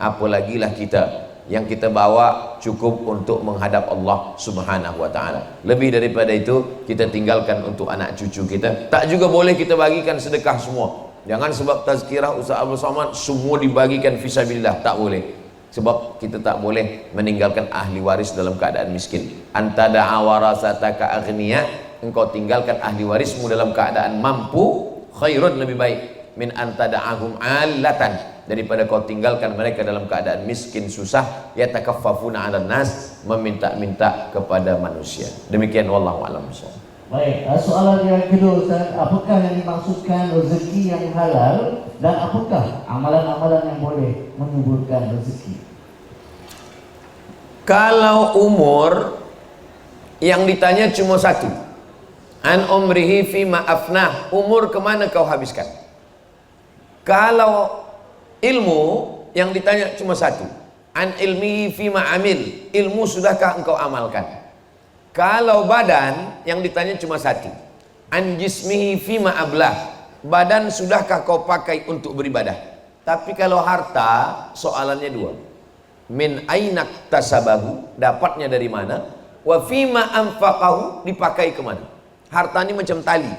Apalagilah kita, yang kita bawa cukup untuk menghadap Allah Subhanahu wa taala. Lebih daripada itu kita tinggalkan untuk anak cucu kita. Tak juga boleh kita bagikan sedekah semua. Jangan sebab tazkirah Ustaz Abdul Somad semua dibagikan fisabilillah, tak boleh. Sebab kita tak boleh meninggalkan ahli waris dalam keadaan miskin. Antada'a warasataka aghniya, engkau tinggalkan ahli warismu dalam keadaan mampu, khairun, lebih baik min antada'ahum allatan, daripada kau tinggalkan mereka dalam keadaan miskin susah, yatakaffafuna 'alan nas, meminta-minta kepada manusia. Demikian, wallahu a'lam. Baik, soalan yang kedua Ustaz, apakah yang dimaksudkan rezeki yang halal dan apakah amalan-amalan yang boleh menyuburkan rezeki? Kalau umur yang ditanya cuma 1, an umrihi fima afnah, umur kemana kau habiskan. Kalau ilmu yang ditanya cuma 1, an ilmihi fima amil, ilmu sudahkah engkau amalkan. Kalau badan yang ditanya cuma 1, an jismihi fima ablah, badan sudahkah kau pakai untuk beribadah. Tapi kalau harta, soalannya 2, min ainak tasabahu, dapatnya dari mana, wa fima anfaqahu, dipakai kemana. Harta ini macam tali,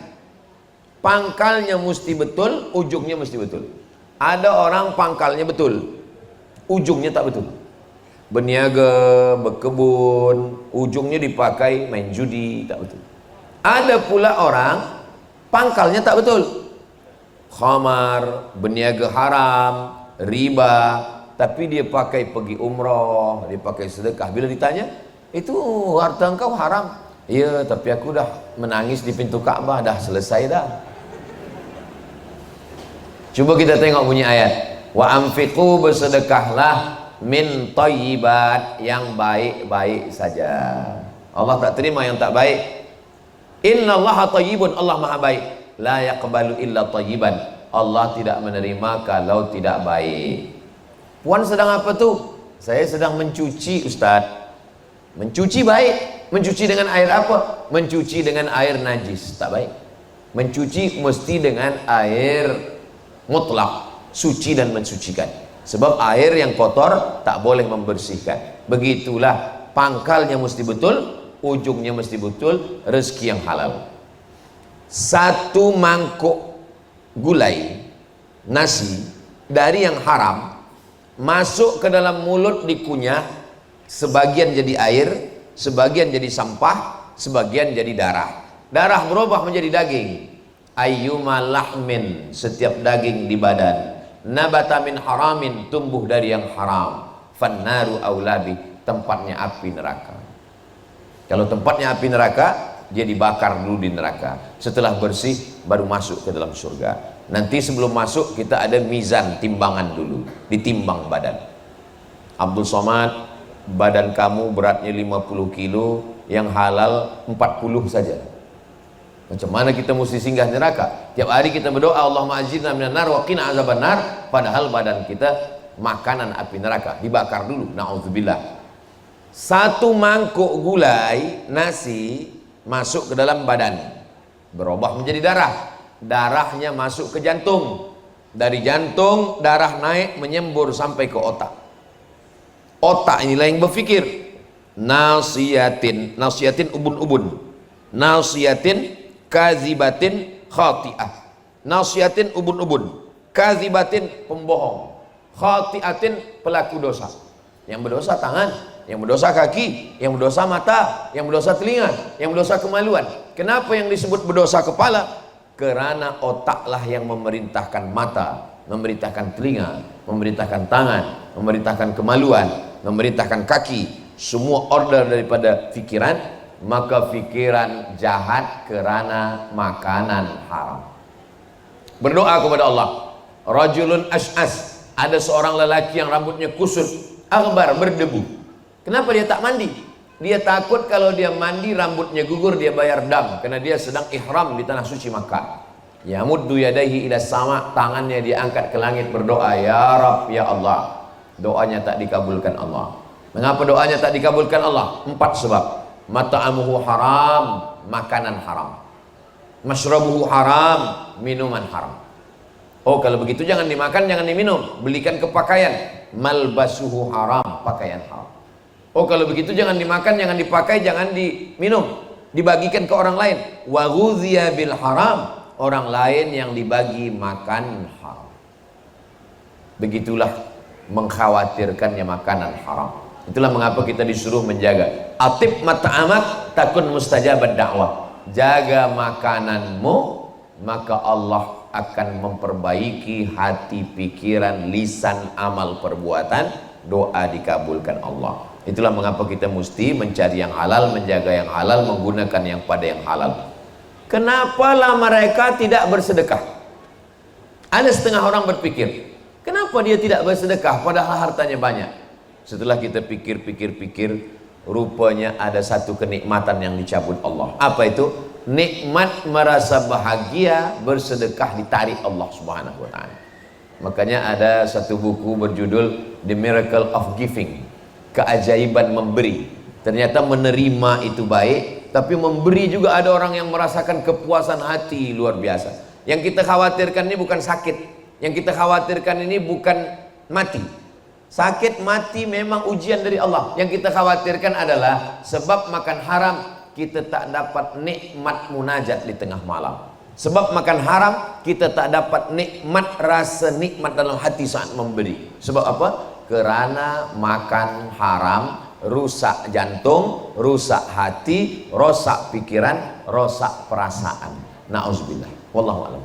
pangkalnya mesti betul, ujungnya mesti betul. Ada orang pangkalnya betul, ujungnya tak betul. Berniaga, berkebun, ujungnya dipakai main judi, tak betul. Ada pula orang pangkalnya tak betul, khamar, berniaga haram, riba, tapi dia pakai pergi umrah, dia pakai sedekah. Bila ditanya, itu harta engkau haram. Ya, tapi aku dah menangis di pintu Ka'bah, dah selesai dah. Cuba kita tengok bunyi ayat. Wa anfiqu, bersedekahlah, min thayyibat, yang baik-baik saja. Allah tak terima yang tak baik. Innallaha thayyibun, Allah maha baik. La yaqbalu illa thayyiban, Allah tidak menerima kalau tidak baik. Puan sedang apa tu? Saya sedang mencuci, Ustaz. Mencuci baik. Mencuci dengan air apa? Mencuci dengan air najis, tak baik. Mencuci mesti dengan air mutlak, suci dan mensucikan. Sebab air yang kotor tak boleh membersihkan. Begitulah, pangkalnya mesti betul, ujungnya mesti betul, rezeki yang halal. satu mangkuk gulai nasi dari yang haram masuk ke dalam mulut dikunyah, sebagian jadi air, sebagian jadi sampah, sebagian jadi darah. Darah berubah menjadi daging. Ayyuma lahmin, setiap daging di badan, nabata min haramin, tumbuh dari yang haram, fannaru aulabi, tempatnya api neraka. Kalau tempatnya api neraka, dia dibakar dulu di neraka. Setelah bersih baru masuk ke dalam surga. Nanti sebelum masuk kita ada mizan, timbangan dulu, ditimbang badan. Abdul Somad, badan kamu beratnya 50 kilo, yang halal 40 saja. Macam mana kita mesti singgah neraka? Tiap hari kita berdoa, Allahumma ajirna minan nar wa qina azabannar, padahal badan kita makanan api neraka, dibakar dulu. Nauzubillah. Satu mangkuk gulai nasi masuk ke dalam badan, berubah menjadi darah. Darahnya masuk ke jantung. Dari jantung darah naik menyembur sampai ke otak. Otak inilah yang berfikir. Nasiyatin, nasiyatin ubun-ubun. Nasiyatin kazibatin khati'ah. Nasiyatin ubun-ubun, kazibatin pembohong, khati'atin pelaku dosa. Yang berdosa tangan, yang berdosa kaki, yang berdosa mata, yang berdosa telinga, yang berdosa kemaluan. Kenapa yang disebut berdosa kepala? Kerana otaklah yang memerintahkan mata, memerintahkan telinga, memerintahkan tangan, memerintahkan kemaluan, memerintahkan kaki. Semua order daripada fikiran. Maka fikiran jahat kerana makanan haram. Berdoa kepada Allah. Rajulun ash'as, ada seorang lelaki yang rambutnya kusut, aghbar, berdebu. Kenapa dia tak mandi? Dia takut kalau dia mandi rambutnya gugur, dia bayar dam, karena dia sedang ihram di tanah suci Makkah. Yamuddu yadaihi ila sama, tangannya dia angkat ke langit berdoa, ya Rabb, ya Allah. Doanya tak dikabulkan Allah. Mengapa doanya tak dikabulkan Allah? 4 sebab. Mata'amuhu haram, makanan haram. Masyrabuhu haram, minuman haram. Oh, kalau begitu jangan dimakan, jangan diminum. Belikan ke pakaian. Malbasuhu haram, pakaian haram. Oh, kalau begitu jangan dimakan, jangan dipakai, jangan diminum. Dibagikan ke orang lain. Wa ghudhiya bil haram, orang lain yang dibagi makan haram. Begitulah mengkhawatirkannya makanan haram. Itulah mengapa kita disuruh menjaga. Atib mata'amak takun mustajabat dakwah. Jaga makananmu, maka Allah akan memperbaiki hati, pikiran, lisan, amal, perbuatan. Doa dikabulkan Allah. Itulah mengapa kita mesti mencari yang halal, menjaga yang halal, menggunakan yang pada yang halal. Kenapalah mereka tidak bersedekah? Ada setengah orang berpikir, kenapa dia tidak bersedekah padahal hartanya banyak? Setelah kita pikir-pikir, rupanya ada satu kenikmatan yang dicabut Allah. Apa itu? Nikmat merasa bahagia bersedekah ditarik Allah Subhanahu wa taala. Makanya ada satu buku berjudul The Miracle of Giving, keajaiban memberi. Ternyata menerima itu baik, tapi memberi juga ada orang yang merasakan kepuasan hati luar biasa. Yang kita khawatirkan ini bukan sakit, yang kita khawatirkan ini bukan mati. Sakit mati memang ujian dari Allah. Yang kita khawatirkan adalah sebab makan haram kita tak dapat nikmat munajat di tengah malam. Sebab makan haram kita tak dapat nikmat, rasa nikmat dalam hati saat memberi. Sebab apa? Kerana makan haram rusak jantung, rusak hati, rusak pikiran, rusak perasaan. Nauzubillah. Wallahu a'lam.